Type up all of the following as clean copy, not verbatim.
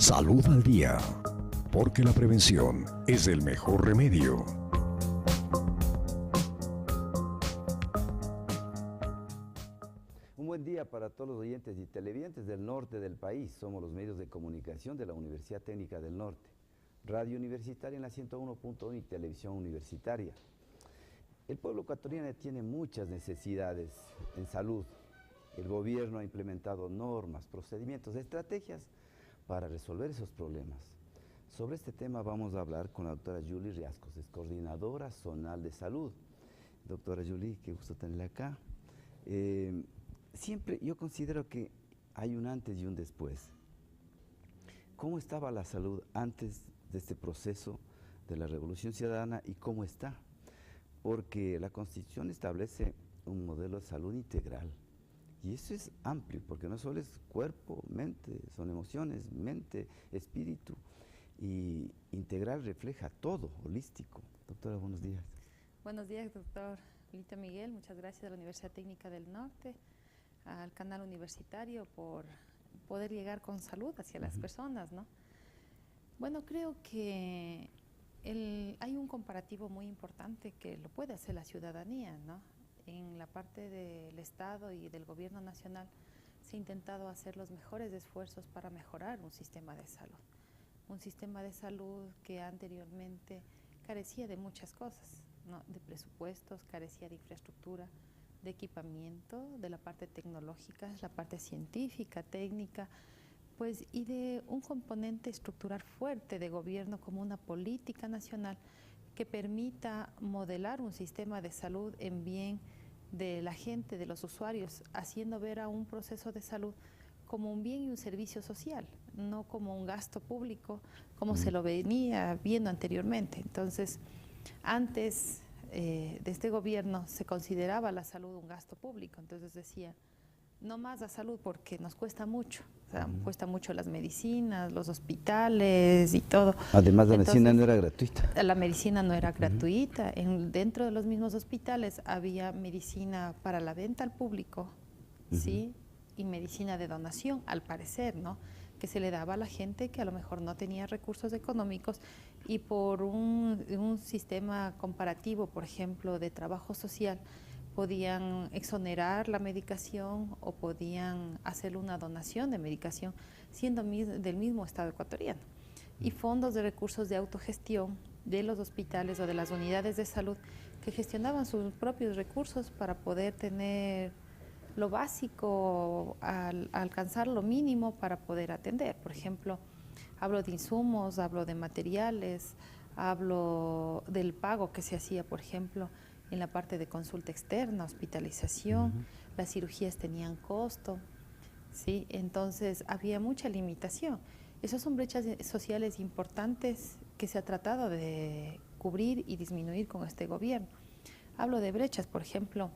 Salud al día, porque la prevención es el mejor remedio. Un buen día para todos los oyentes y televidentes del norte del país. Somos los medios de comunicación de la Universidad Técnica del Norte, Radio Universitaria en la 101.1 y Televisión Universitaria. El pueblo ecuatoriano tiene muchas necesidades en salud. El gobierno ha implementado normas, procedimientos, estrategias para resolver esos problemas. Sobre este tema vamos a hablar con la doctora Julie Riascos, es coordinadora zonal de salud. Doctora Julie, qué gusto tenerla acá. Siempre yo considero que hay un antes y un después. ¿Cómo estaba la salud antes de este proceso de la Revolución Ciudadana y cómo está? Porque la Constitución establece un modelo de salud integral. Y eso es amplio, porque no solo es cuerpo, mente, son emociones, mente, espíritu. Y integral refleja todo, holístico. Doctora, buenos días. Buenos días, doctor Lita Miguel. Muchas gracias a la Universidad Técnica del Norte, al canal universitario, por poder llegar con salud hacia las personas, ¿no? Bueno, creo que hay un comparativo muy importante que lo puede hacer la ciudadanía, ¿no? En la parte del Estado y del Gobierno nacional se ha intentado hacer los mejores esfuerzos para mejorar un sistema de salud. Un sistema de salud que anteriormente carecía de muchas cosas, ¿no? De presupuestos, carecía de infraestructura, de equipamiento, de la parte tecnológica, la parte científica, técnica, pues, y de un componente estructural fuerte de gobierno como una política nacional que permita modelar un sistema de salud en bien de la gente, de los usuarios, haciendo ver a un proceso de salud como un bien y un servicio social, no como un gasto público, como se lo venía viendo anteriormente. Entonces, antes de este gobierno se consideraba la salud un gasto público, entonces decía, no más la salud porque nos cuesta mucho, o sea, cuesta mucho las medicinas, los hospitales y todo. Además, la medicina no era gratuita. La medicina no era gratuita. Dentro de los mismos hospitales había medicina para la venta al público, ¿sí? Y medicina de donación, al parecer, ¿no? Que se le daba a la gente que a lo mejor no tenía recursos económicos y por un sistema comparativo, por ejemplo, de trabajo social, podían exonerar la medicación o podían hacer una donación de medicación siendo del mismo Estado ecuatoriano. Y fondos de recursos de autogestión de los hospitales o de las unidades de salud que gestionaban sus propios recursos para poder tener lo básico, alcanzar lo mínimo para poder atender. Por ejemplo, hablo de insumos, hablo de materiales, hablo del pago que se hacía, por ejemplo, en la parte de consulta externa, hospitalización, las cirugías tenían costo, ¿sí? Entonces había mucha limitación. Esas son brechas sociales importantes que se ha tratado de cubrir y disminuir con este gobierno. Hablo de brechas, por ejemplo,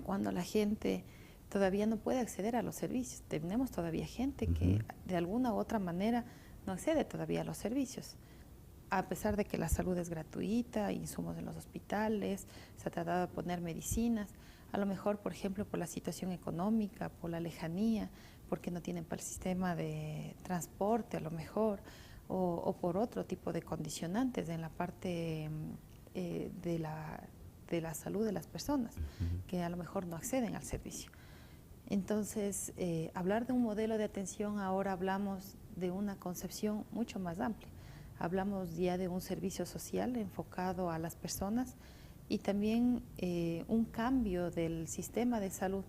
cuando la gente todavía no puede acceder a los servicios. Tenemos todavía gente que de alguna u otra manera no accede todavía a los servicios. A pesar de que la salud es gratuita, insumos en los hospitales, se ha tratado de poner medicinas, a lo mejor, por ejemplo, por la situación económica, por la lejanía, porque no tienen para el sistema de transporte a lo mejor, o por otro tipo de condicionantes en la parte de la salud de las personas, que a lo mejor no acceden al servicio. Entonces, hablar de un modelo de atención, ahora hablamos de una concepción mucho más amplia. Hablamos ya de un servicio social enfocado a las personas y también un cambio del sistema de salud,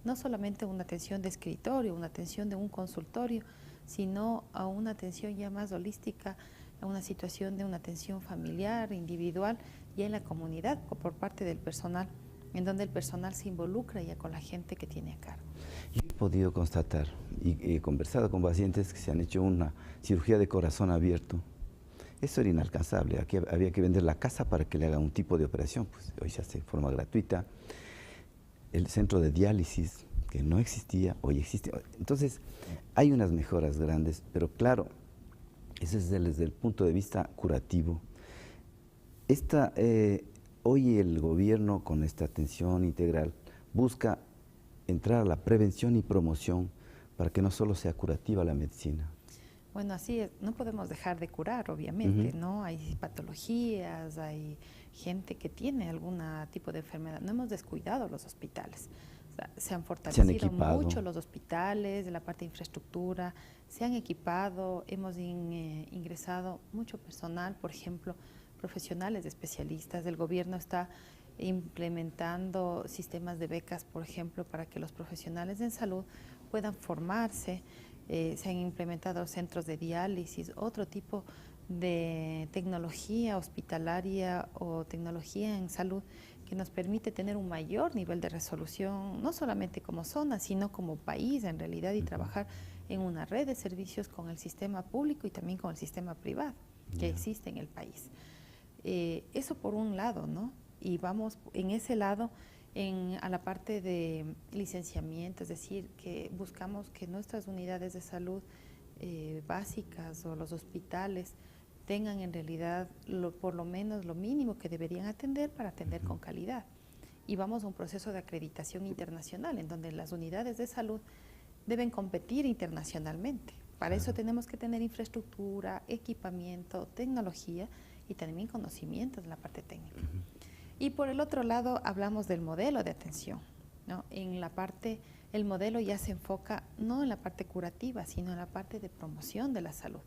no solamente una atención de escritorio, una atención de un consultorio, sino a una atención ya más holística, a una situación de una atención familiar, individual, ya en la comunidad por parte del personal, en donde el personal se involucra ya con la gente que tiene a cargo. Yo he podido constatar y he conversado con pacientes que se han hecho una cirugía de corazón abierto. Eso era inalcanzable, aquí había que vender la casa para que le hagan un tipo de operación, pues hoy se hace de forma gratuita. El centro de diálisis, que no existía, hoy existe. Entonces, hay unas mejoras grandes, pero claro, eso es desde el punto de vista curativo. Hoy el gobierno, con esta atención integral, busca entrar a la prevención y promoción para que no solo sea curativa la medicina. Bueno, así es, no podemos dejar de curar, obviamente, ¿no? Hay patologías, hay gente que tiene algún tipo de enfermedad. No hemos descuidado los hospitales. O sea, se han fortalecido mucho los hospitales, de la parte de infraestructura, se han equipado, hemos ingresado mucho personal, por ejemplo, profesionales especialistas. El gobierno está implementando sistemas de becas, por ejemplo, para que los profesionales en salud puedan formarse. Se han implementado centros de diálisis, otro tipo de tecnología hospitalaria o tecnología en salud que nos permite tener un mayor nivel de resolución, no solamente como zona, sino como país en realidad, y trabajar en una red de servicios con el sistema público y también con el sistema privado que existe en el país. Eso por un lado, ¿no? Y vamos en ese lado a la parte de licenciamiento, es decir, que buscamos que nuestras unidades de salud básicas o los hospitales tengan en realidad por lo menos lo mínimo que deberían atender para atender con calidad. Y vamos a un proceso de acreditación internacional en donde las unidades de salud deben competir internacionalmente. Para eso tenemos que tener infraestructura, equipamiento, tecnología y también conocimientos en la parte técnica. Y por el otro lado hablamos del modelo de atención, ¿no? El modelo ya se enfoca no en la parte curativa, sino en la parte de promoción de la salud,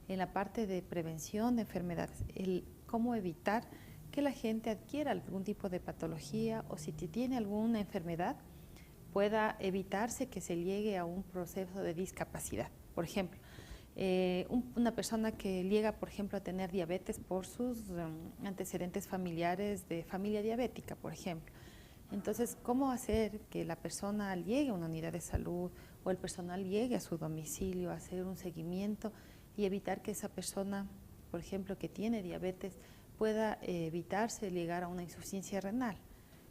en la parte de prevención de enfermedades, el cómo evitar que la gente adquiera algún tipo de patología o si tiene alguna enfermedad pueda evitarse que se llegue a un proceso de discapacidad. Por ejemplo, una persona que llega, por ejemplo, a tener diabetes por sus antecedentes familiares de familia diabética, por ejemplo. Entonces, ¿cómo hacer que la persona llegue a una unidad de salud o el personal llegue a su domicilio a hacer un seguimiento y evitar que esa persona, por ejemplo, que tiene diabetes, pueda evitarse llegar a una insuficiencia renal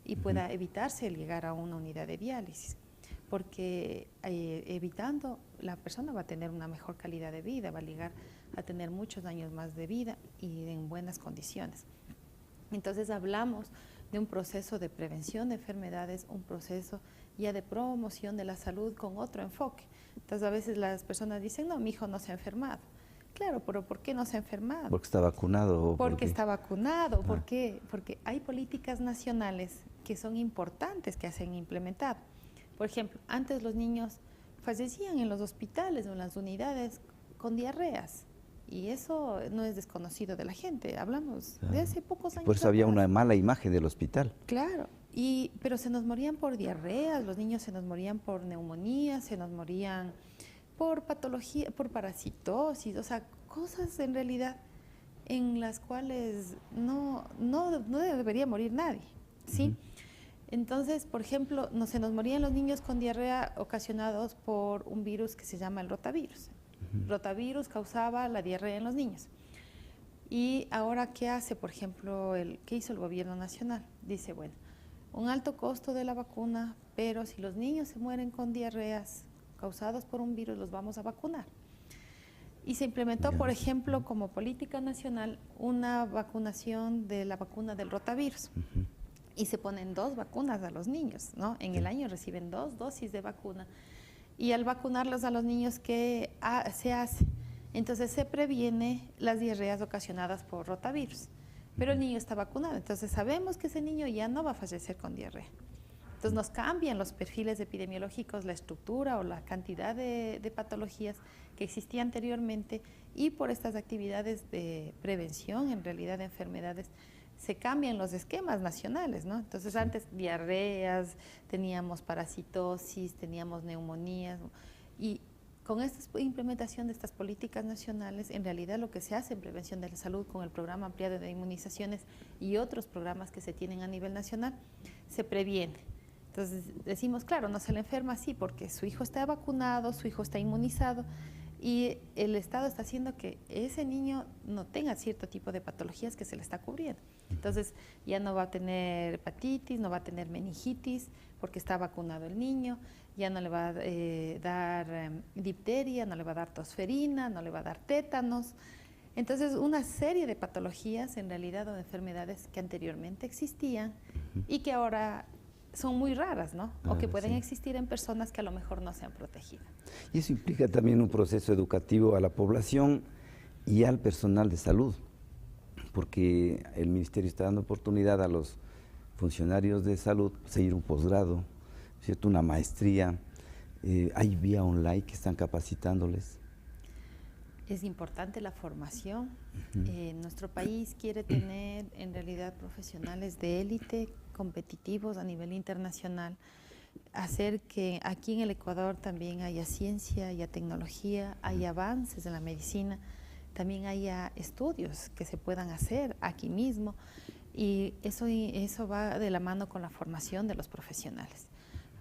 y pueda evitarse llegar a una unidad de diálisis? Porque evitando, la persona va a tener una mejor calidad de vida, va a llegar a tener muchos años más de vida y en buenas condiciones. Entonces hablamos de un proceso de prevención de enfermedades, un proceso ya de promoción de la salud con otro enfoque. Entonces a veces las personas dicen, no, mi hijo no se ha enfermado. Claro, pero ¿por qué no se ha enfermado? Porque está vacunado. Porque está vacunado. ¿Por qué? Porque hay políticas nacionales que son importantes que se han implementado. Por ejemplo, antes los niños fallecían en los hospitales o en las unidades con diarreas y eso no es desconocido de la gente. Hablamos de hace pocos años. Por eso había una mala imagen del hospital. Claro, pero se nos morían por diarreas, los niños se nos morían por neumonía, se nos morían por patología, por parasitosis, o sea, cosas en realidad en las cuales no debería morir nadie, ¿sí? Entonces, por ejemplo, se nos morían los niños con diarrea ocasionados por un virus que se llama el rotavirus. Rotavirus causaba la diarrea en los niños. Y ahora, ¿qué hace, por ejemplo, qué hizo el gobierno nacional? Dice, bueno, un alto costo de la vacuna, pero si los niños se mueren con diarreas causadas por un virus, los vamos a vacunar. Y se implementó, por ejemplo, como política nacional, una vacunación de la vacuna del rotavirus. Y se ponen 2 vacunas a los niños, ¿no? En el año reciben 2 dosis de vacuna. Y al vacunarlos a los niños, ¿qué se hace? Entonces se previene las diarreas ocasionadas por rotavirus. Pero el niño está vacunado, entonces sabemos que ese niño ya no va a fallecer con diarrea. Entonces nos cambian los perfiles epidemiológicos, la estructura o la cantidad de patologías que existía anteriormente y por estas actividades de prevención, en realidad de enfermedades, se cambian los esquemas nacionales, ¿no? Entonces antes diarreas, teníamos parasitosis, teníamos neumonías y con esta implementación de estas políticas nacionales, en realidad lo que se hace en prevención de la salud con el programa ampliado de inmunizaciones y otros programas que se tienen a nivel nacional, se previene. Entonces decimos, claro, no se le enferma así porque su hijo está vacunado, su hijo está inmunizado y el Estado está haciendo que ese niño no tenga cierto tipo de patologías que se le está cubriendo. Entonces ya no va a tener hepatitis, no va a tener meningitis porque está vacunado el niño, ya no le va a dar difteria, no le va a dar tosferina, no le va a dar tétanos. Entonces una serie de patologías en realidad o de enfermedades que anteriormente existían y que ahora son muy raras, ¿no? O que pueden sí. existir en personas que a lo mejor no se han protegido. Y eso implica también un proceso educativo a la población y al personal de salud, porque el Ministerio está dando oportunidad a los funcionarios de salud seguir un posgrado, ¿cierto? Una maestría, hay vía online que están capacitándoles. Es importante la formación. Nuestro país quiere tener en realidad profesionales de élite, competitivos a nivel internacional, hacer que aquí en el Ecuador también haya ciencia, haya tecnología, haya avances en la medicina, también haya estudios que se puedan hacer aquí mismo, y eso va de la mano con la formación de los profesionales.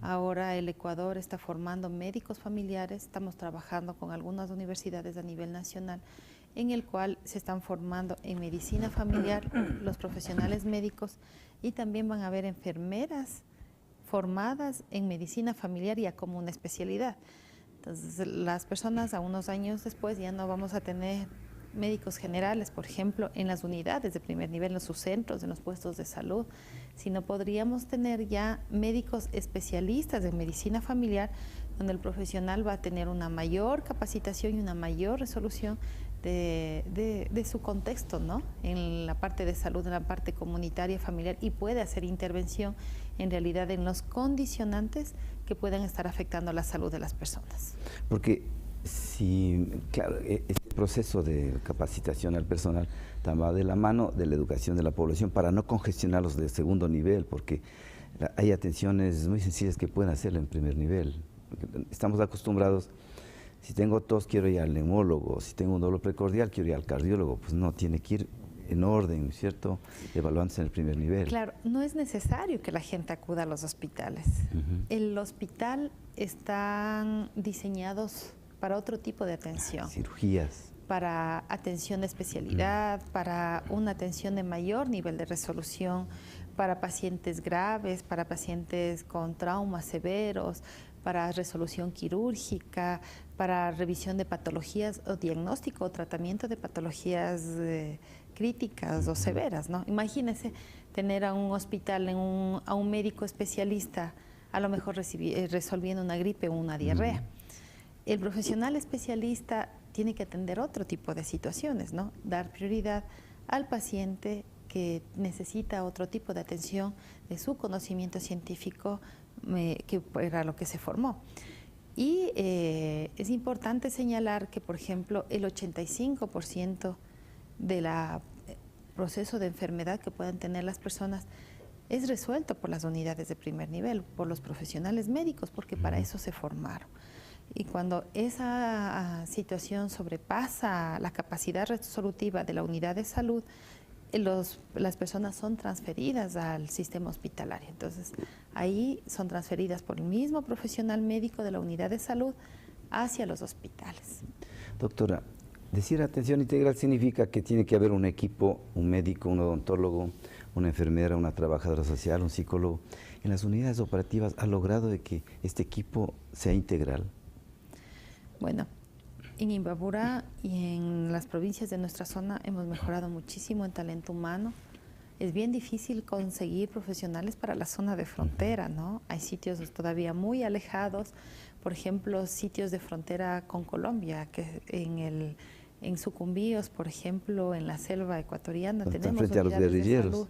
Ahora el Ecuador está formando médicos familiares, estamos trabajando con algunas universidades a nivel nacional, en el cual se están formando en medicina familiar los profesionales médicos, y también van a haber enfermeras formadas en medicina familiar ya como una especialidad. Entonces, las personas a unos años después ya no vamos a tener médicos generales, por ejemplo, en las unidades de primer nivel, en sus centros, en los puestos de salud, sino podríamos tener ya médicos especialistas en medicina familiar, donde el profesional va a tener una mayor capacitación y una mayor resolución de su contexto, ¿no? En la parte de salud, en la parte comunitaria, familiar, y puede hacer intervención en realidad en los condicionantes que puedan estar afectando la salud de las personas. Porque si, claro, este proceso de capacitación al personal va de la mano de la educación de la población para no congestionarlos de segundo nivel, porque hay atenciones muy sencillas que pueden hacerlo en primer nivel. Estamos acostumbrados, si tengo tos quiero ir al neumólogo, si tengo un dolor precordial quiero ir al cardiólogo, pues no, tiene que ir en orden, ¿cierto? Evaluándose en el primer nivel. Claro, no es necesario que la gente acuda a los hospitales. El hospital están diseñados para otro tipo de atención. Cirugías. Para atención de especialidad, para una atención de mayor nivel de resolución, para pacientes graves, para pacientes con traumas severos, para resolución quirúrgica, para revisión de patologías o diagnóstico o tratamiento de patologías críticas o severas, ¿no? Imagínense tener a un hospital, a un médico especialista, a lo mejor resolviendo una gripe o una diarrea. El profesional especialista tiene que atender otro tipo de situaciones, ¿no? Dar prioridad al paciente que necesita otro tipo de atención de su conocimiento científico, que era lo que se formó. Y es importante señalar que, por ejemplo, el 85% del proceso de enfermedad que puedan tener las personas es resuelto por las unidades de primer nivel, por los profesionales médicos, porque para eso se formaron. Y cuando esa situación sobrepasa la capacidad resolutiva de la unidad de salud, las personas son transferidas al sistema hospitalario. Entonces, ahí son transferidas por el mismo profesional médico de la unidad de salud hacia los hospitales. Doctora, decir atención integral significa que tiene que haber un equipo, un médico, un odontólogo, una enfermera, una trabajadora social, un psicólogo. En las unidades operativas, ¿ha logrado de que este equipo sea integral? Bueno, en Imbabura y en las provincias de nuestra zona hemos mejorado muchísimo en talento humano. Es bien difícil conseguir profesionales para la zona de frontera, ¿no? Hay sitios todavía muy alejados, por ejemplo, sitios de frontera con Colombia, que en Sucumbíos, por ejemplo, en la selva ecuatoriana, tenemos frente a los guerrilleros.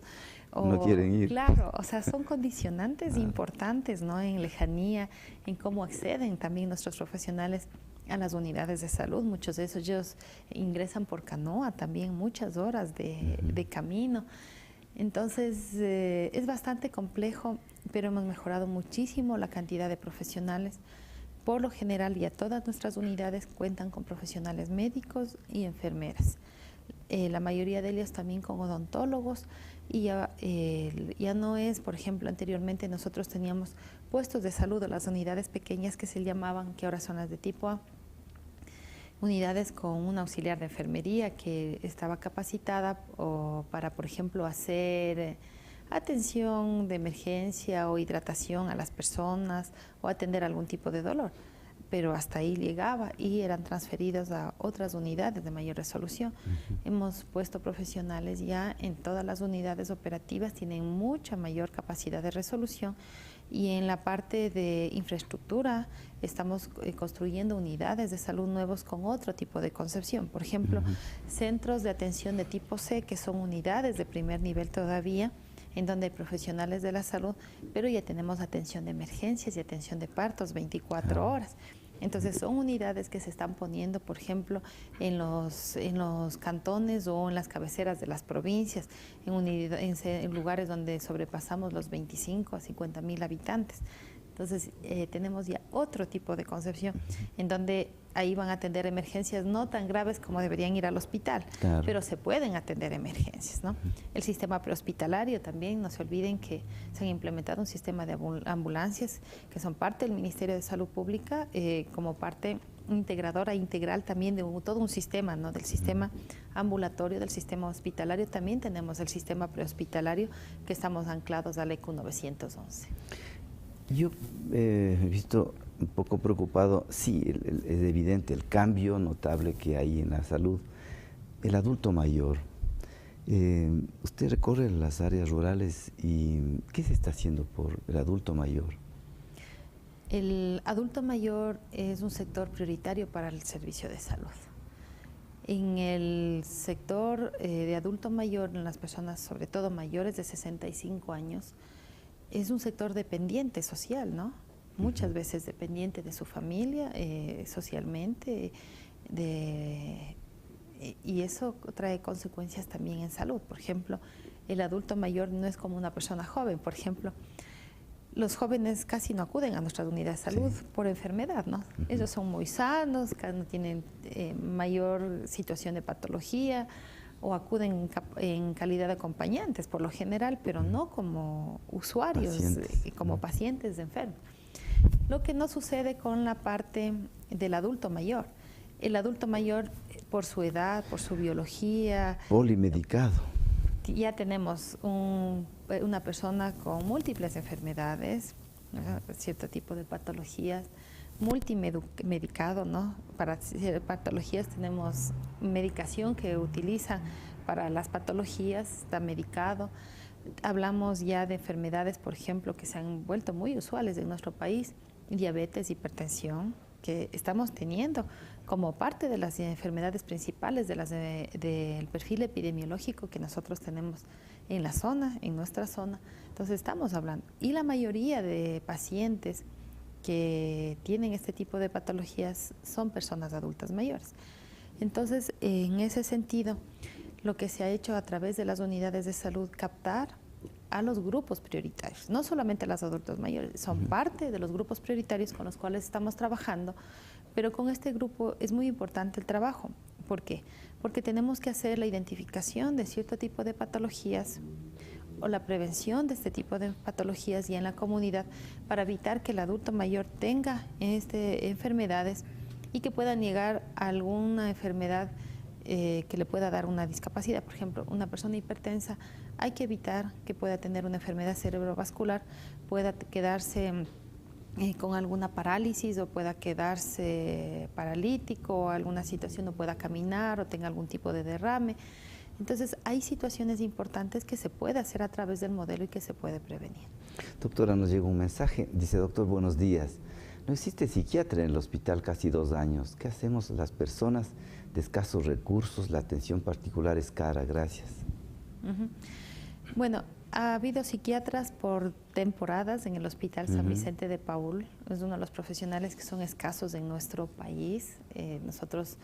No quieren ir. Claro, o sea, son condicionantes importantes, ¿no? En lejanía, en cómo acceden también nuestros profesionales a las unidades de salud. Muchos de ellos ingresan por canoa también, muchas horas de camino. Entonces, es bastante complejo, pero hemos mejorado muchísimo la cantidad de profesionales. Por lo general, ya todas nuestras unidades cuentan con profesionales médicos y enfermeras. La mayoría de ellos también con odontólogos, y ya no es, por ejemplo, anteriormente nosotros teníamos puestos de salud o las unidades pequeñas que se llamaban, que ahora son las de tipo A, unidades con un auxiliar de enfermería que estaba capacitada para, por ejemplo, hacer atención de emergencia o hidratación a las personas o atender algún tipo de dolor. Pero hasta ahí llegaba y eran transferidos a otras unidades de mayor resolución. Hemos puesto profesionales ya en todas las unidades operativas, tienen mucha mayor capacidad de resolución Y en la parte de infraestructura estamos construyendo unidades de salud nuevos con otro tipo de concepción. Por ejemplo, centros de atención de tipo C, que son unidades de primer nivel todavía, en donde hay profesionales de la salud, pero ya tenemos atención de emergencias y atención de partos 24 horas. Entonces son unidades que se están poniendo, por ejemplo, en los cantones o en las cabeceras de las provincias, en lugares donde sobrepasamos los 25 a 50.000 habitantes. Entonces tenemos ya otro tipo de concepción, en donde ahí van a atender emergencias no tan graves como deberían ir al hospital, claro, pero se pueden atender emergencias, ¿no? El sistema prehospitalario también, no se olviden que se han implementado un sistema de ambulancias que son parte del Ministerio de Salud Pública, como parte integradora e integral también de todo un sistema, ¿no? Del sistema ambulatorio, del sistema hospitalario. También tenemos el sistema prehospitalario, que estamos anclados a la EQ 911. Yo he visto un poco preocupado, sí, es evidente el cambio notable que hay en la salud. El adulto mayor, usted recorre las áreas rurales y ¿qué se está haciendo por el adulto mayor? El adulto mayor es un sector prioritario para el servicio de salud. En el sector de adulto mayor, en las personas sobre todo mayores de 65 años, es un sector dependiente social, ¿no? Muchas veces dependiente de su familia, socialmente, y eso trae consecuencias también en salud. Por ejemplo, el adulto mayor no es como una persona joven. Por ejemplo, los jóvenes casi no acuden a nuestras unidades de salud por enfermedad, ¿no? Ellos son muy sanos, no tienen mayor situación de patología, o acuden en calidad de acompañantes por lo general, pero no como usuarios, como pacientes de enfermos. Lo que no sucede con la parte del adulto mayor. El adulto mayor, por su edad, por su biología... Polimedicado. Ya tenemos una persona con múltiples enfermedades, ¿no? Cierto tipo de patologías, multimedicado, ¿no? Para patologías tenemos medicación que utiliza para las patologías, está medicado. Hablamos ya de enfermedades, por ejemplo, que se han vuelto muy usuales en nuestro país, diabetes, hipertensión, que estamos teniendo como parte de las enfermedades principales del perfil epidemiológico que nosotros tenemos en la zona, en nuestra zona. Entonces estamos hablando. Y la mayoría de pacientes que tienen este tipo de patologías son personas adultas mayores. Entonces, en ese sentido, lo que se ha hecho a través de las unidades de salud, captar a los grupos prioritarios, no solamente a los adultos mayores, son parte de los grupos prioritarios con los cuales estamos trabajando, pero con este grupo es muy importante el trabajo. ¿Por qué? Porque tenemos que hacer la identificación de cierto tipo de patologías o la prevención de este tipo de patologías y en la comunidad para evitar que el adulto mayor tenga enfermedades y que pueda llegar a alguna enfermedad que le pueda dar una discapacidad. Por ejemplo, una persona hipertensa, hay que evitar que pueda tener una enfermedad cerebrovascular, pueda quedarse con alguna parálisis o pueda quedarse paralítico o alguna situación, no pueda caminar o tenga algún tipo de derrame. Entonces, hay situaciones importantes que se puede hacer a través del modelo y que se puede prevenir. Doctora, nos llegó un mensaje, dice: doctor, buenos días. No existe psiquiatra en el hospital casi 2 años. ¿Qué hacemos las personas de escasos recursos? La atención particular es cara. Gracias. Bueno, ha habido psiquiatras por temporadas en el Hospital San Vicente de Paúl. Es uno de los profesionales que son escasos en nuestro país. Nosotros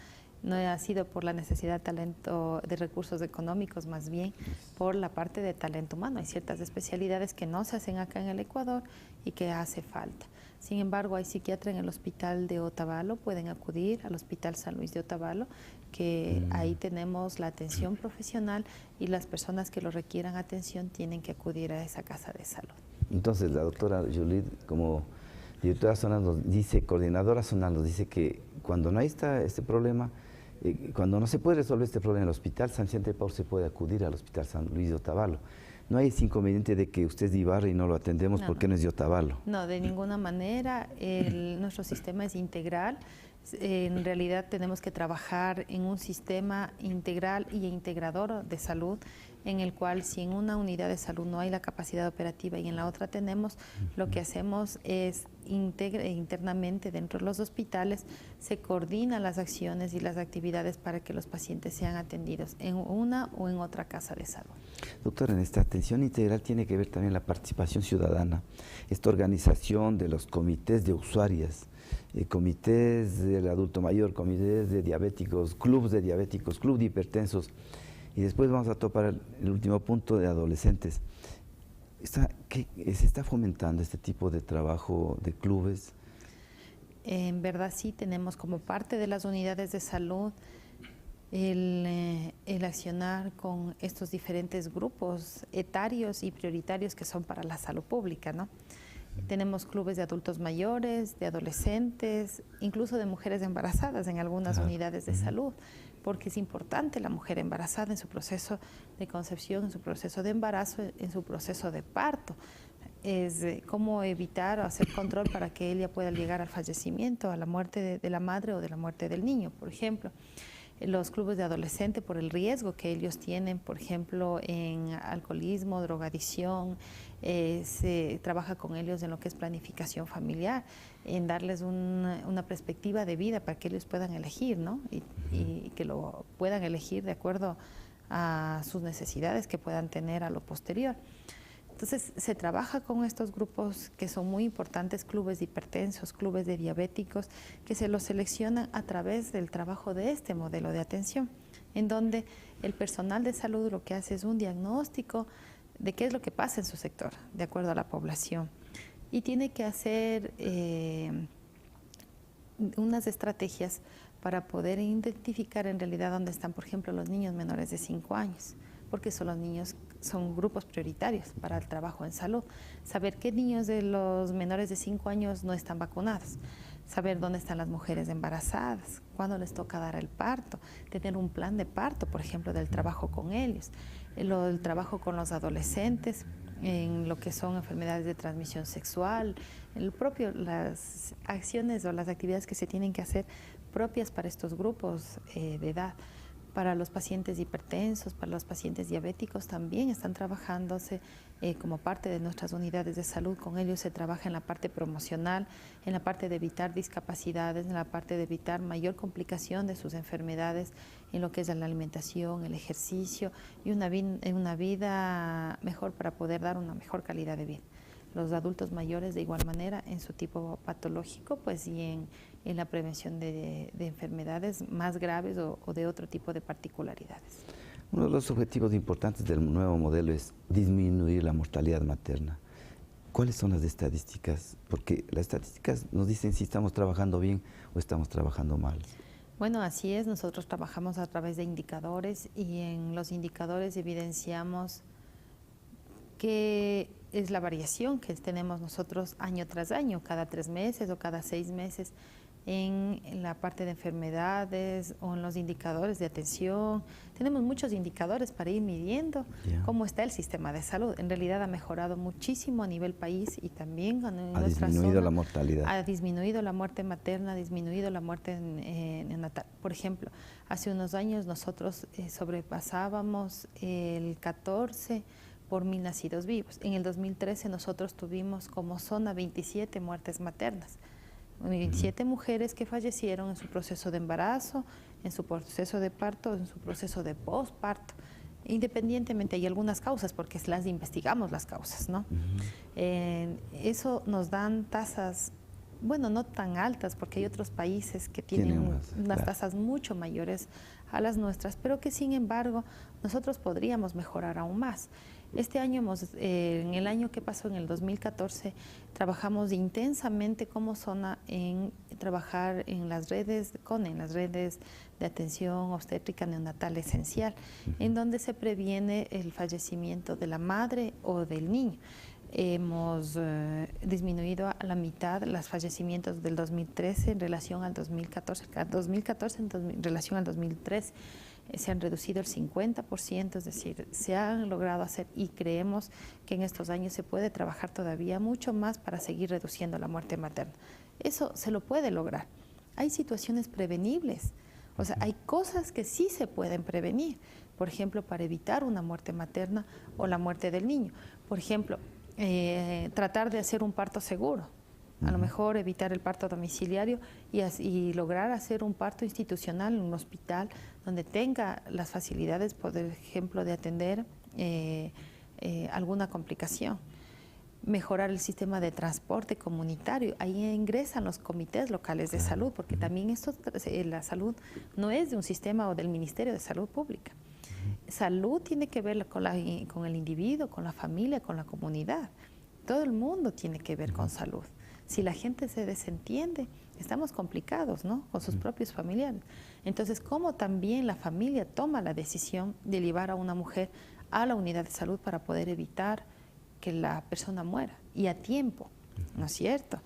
no ha sido por la necesidad de talento, de recursos económicos, más bien por la parte de talento humano. Hay ciertas especialidades que no se hacen acá en el Ecuador y que hace falta. Sin embargo, hay psiquiatra en el Hospital de Otavalo, pueden acudir al Hospital San Luis de Otavalo, que ahí tenemos la atención profesional y las personas que lo requieran atención tienen que acudir a esa casa de salud. Entonces, la doctora Juliet, como directora zonal, nos dice, coordinadora zonal, nos dice que cuando no hay este problema, cuando no se puede resolver este problema en el Hospital San Vicente de Paúl, se puede acudir al Hospital San Luis de Otavalo. No hay ese inconveniente de que usted es de Ibarra y no lo atendemos porque no es de Otavalo. No, de ninguna manera. Nuestro sistema es integral. En realidad tenemos que trabajar en un sistema integral y integrador de salud, en el cual si en una unidad de salud no hay la capacidad operativa y en la otra tenemos, lo que hacemos es internamente dentro de los hospitales, se coordinan las acciones y las actividades para que los pacientes sean atendidos en una o en otra casa de salud. Doctora, en esta atención integral tiene que ver también la participación ciudadana, esta organización de los comités de usuarias, comités del adulto mayor, comités de diabéticos, club de hipertensos, y después vamos a topar el último punto de adolescentes. ¿Se está fomentando este tipo de trabajo de clubes? En verdad sí, tenemos como parte de las unidades de salud el accionar con estos diferentes grupos etarios y prioritarios que son para la salud pública, ¿no? Tenemos clubes de adultos mayores, de adolescentes, incluso de mujeres embarazadas en algunas unidades de salud, porque es importante la mujer embarazada en su proceso de concepción, en su proceso de embarazo, en su proceso de parto. Es cómo evitar o hacer control para que ella pueda llegar al fallecimiento, a la muerte de la madre o de la muerte del niño, por ejemplo. Los clubes de adolescentes, por el riesgo que ellos tienen, por ejemplo, en alcoholismo, drogadicción, se trabaja con ellos en lo que es planificación familiar, en darles una perspectiva de vida para que ellos puedan elegir, ¿no? Y que lo puedan elegir de acuerdo a sus necesidades que puedan tener a lo posterior. Entonces, se trabaja con estos grupos que son muy importantes, clubes de hipertensos, clubes de diabéticos, que se los seleccionan a través del trabajo de este modelo de atención, en donde el personal de salud lo que hace es un diagnóstico de qué es lo que pasa en su sector, de acuerdo a la población, y tiene que hacer unas estrategias para poder identificar en realidad dónde están, por ejemplo, los niños menores de 5 años, porque son grupos prioritarios para el trabajo en salud. Saber qué niños de los menores de 5 años no están vacunados, saber dónde están las mujeres embarazadas, cuándo les toca dar el parto, tener un plan de parto, por ejemplo, del trabajo con ellos, el trabajo con los adolescentes en lo que son enfermedades de transmisión sexual, las acciones o las actividades que se tienen que hacer propias para estos grupos de edad. Para los pacientes hipertensos, para los pacientes diabéticos también están trabajándose como parte de nuestras unidades de salud. Con ellos se trabaja en la parte promocional, en la parte de evitar discapacidades, en la parte de evitar mayor complicación de sus enfermedades, en lo que es la alimentación, el ejercicio y una vida mejor para poder dar una mejor calidad de vida. Los adultos mayores de igual manera en su tipo patológico, pues y en la prevención de enfermedades más graves o de otro tipo de particularidades. Uno de los objetivos importantes del nuevo modelo es disminuir la mortalidad materna. ¿Cuáles son las estadísticas? Porque las estadísticas nos dicen si estamos trabajando bien o estamos trabajando mal. Bueno, así es. Nosotros trabajamos a través de indicadores y en los indicadores evidenciamos que es la variación que tenemos nosotros año tras año, cada 3 meses o cada 6 meses, en la parte de enfermedades o en los indicadores de atención. Tenemos muchos indicadores para ir midiendo cómo está el sistema de salud. En realidad ha mejorado muchísimo a nivel país y también en nuestra zona. Ha disminuido la mortalidad. Ha disminuido la muerte materna, ha disminuido la muerte neonatal. Por ejemplo, hace unos años nosotros sobrepasábamos el 14 por 1000 nacidos vivos. En el 2013 nosotros tuvimos como zona 27 muertes maternas. 27 mujeres que fallecieron en su proceso de embarazo, en su proceso de parto, en su proceso de posparto. Independientemente, hay algunas causas, porque las investigamos las causas, ¿no? Eso nos dan tasas, bueno, no tan altas, porque hay otros países que tienen unas tasas mucho mayores a las nuestras, pero que sin embargo nosotros podríamos mejorar aún más. Este año, en el año que pasó, en el 2014, trabajamos intensamente como zona en trabajar en las redes de atención obstétrica neonatal esencial, en donde se previene el fallecimiento de la madre o del niño. Hemos disminuido a la mitad los fallecimientos del 2013 en relación al 2014, en relación al 2013. Se han reducido el 50%, es decir, se han logrado hacer, y creemos que en estos años se puede trabajar todavía mucho más para seguir reduciendo la muerte materna. Eso se lo puede lograr. hay situaciones prevenibles. O sea, hay cosas que sí se pueden prevenir. Por ejemplo, para evitar una muerte materna o la muerte del niño. Por ejemplo, tratar de hacer un parto seguro. A lo mejor evitar el parto domiciliario y lograr hacer un parto institucional en un hospital donde tenga las facilidades, por ejemplo, de atender alguna complicación. Mejorar el sistema de transporte comunitario. Ahí ingresan los comités locales de salud, porque también la salud no es de un sistema o del Ministerio de Salud Pública. Salud tiene que ver con el individuo, con la familia, con la comunidad. Todo el mundo tiene que ver con salud. Si la gente se desentiende, estamos complicados, ¿no? Con sus propios familiares. Entonces, ¿cómo también la familia toma la decisión de llevar a una mujer a la unidad de salud para poder evitar que la persona muera y a tiempo, ¿no es cierto?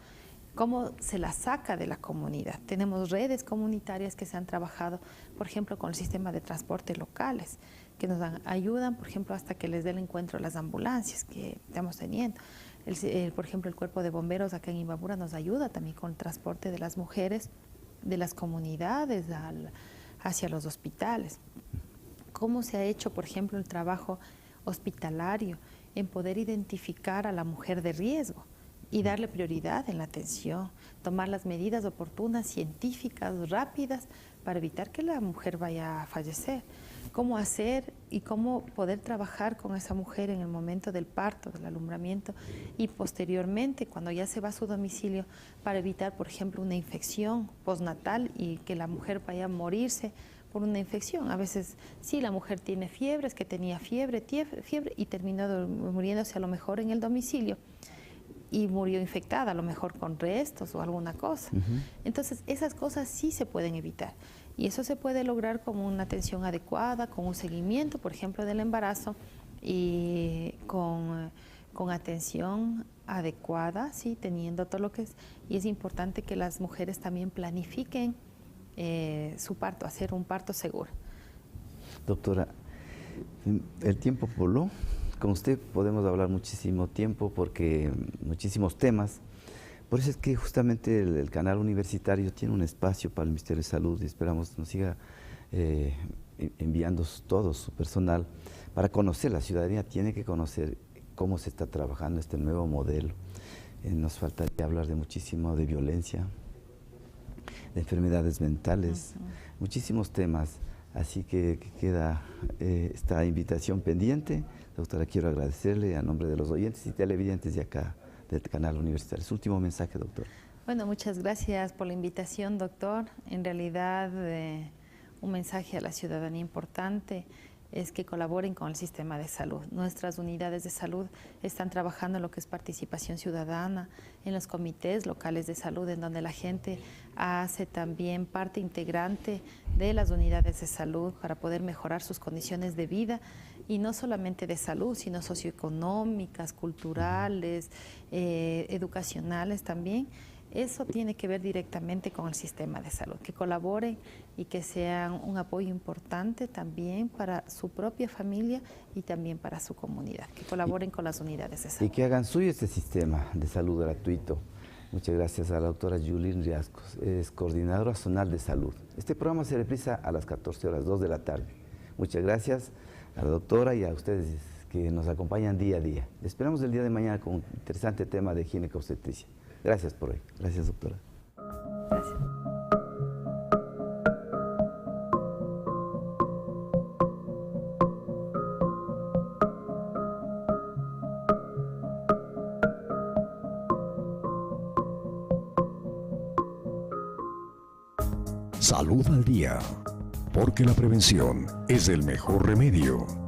¿Cómo se la saca de la comunidad? Tenemos redes comunitarias que se han trabajado, por ejemplo, con el sistema de transporte locales, que nos ayudan, por ejemplo, hasta que les dé el encuentro a las ambulancias que estamos teniendo. Por ejemplo, el cuerpo de bomberos acá en Imbabura nos ayuda también con el transporte de las mujeres de las comunidades hacia los hospitales. ¿Cómo se ha hecho, por ejemplo, el trabajo hospitalario en poder identificar a la mujer de riesgo y darle prioridad en la atención, tomar las medidas oportunas, científicas, rápidas, para evitar que la mujer vaya a fallecer? Cómo hacer y cómo poder trabajar con esa mujer en el momento del parto, del alumbramiento y posteriormente cuando ya se va a su domicilio para evitar, por ejemplo, una infección postnatal y que la mujer vaya a morirse por una infección. A veces sí, la mujer tiene fiebre, es que tenía fiebre y terminó muriéndose a lo mejor en el domicilio y murió infectada, a lo mejor con restos o alguna cosa. Entonces, esas cosas sí se pueden evitar. Y eso se puede lograr con una atención adecuada, con un seguimiento, por ejemplo, del embarazo y con atención adecuada, ¿sí? Teniendo todo lo que es. Y es importante que las mujeres también planifiquen su parto, hacer un parto seguro. Doctora, el tiempo voló. Con usted podemos hablar muchísimo tiempo porque muchísimos temas. Por eso es que justamente el canal universitario tiene un espacio para el Ministerio de Salud y esperamos nos siga enviando todo su personal para conocer. La ciudadanía tiene que conocer cómo se está trabajando este nuevo modelo. Nos faltaría hablar de muchísimo de violencia, de enfermedades mentales, muchísimos temas. Así que queda esta invitación pendiente. Doctora, quiero agradecerle a nombre de los oyentes y televidentes de acá, del canal universitario. Su último mensaje, doctor. Bueno, muchas gracias por la invitación, doctor. En realidad, un mensaje a la ciudadanía importante es que colaboren con el sistema de salud. Nuestras unidades de salud están trabajando en lo que es participación ciudadana, en los comités locales de salud, en donde la gente hace también parte integrante de las unidades de salud para poder mejorar sus condiciones de vida, y no solamente de salud, sino socioeconómicas, culturales, educacionales también. Eso tiene que ver directamente con el sistema de salud, que colaboren y que sean un apoyo importante también para su propia familia y también para su comunidad, que colaboren con las unidades de salud. Y que hagan suyo este sistema de salud gratuito. Muchas gracias a la doctora Yulín Riascos, es coordinadora zonal de salud. Este programa se reprisa a las 14 horas, 2 de la tarde. Muchas gracias a la doctora y a ustedes que nos acompañan día a día. Esperamos el día de mañana con un interesante tema de ginecobstetricia. Gracias por hoy. Gracias, doctora. Gracias. Salud al día, porque la prevención es el mejor remedio.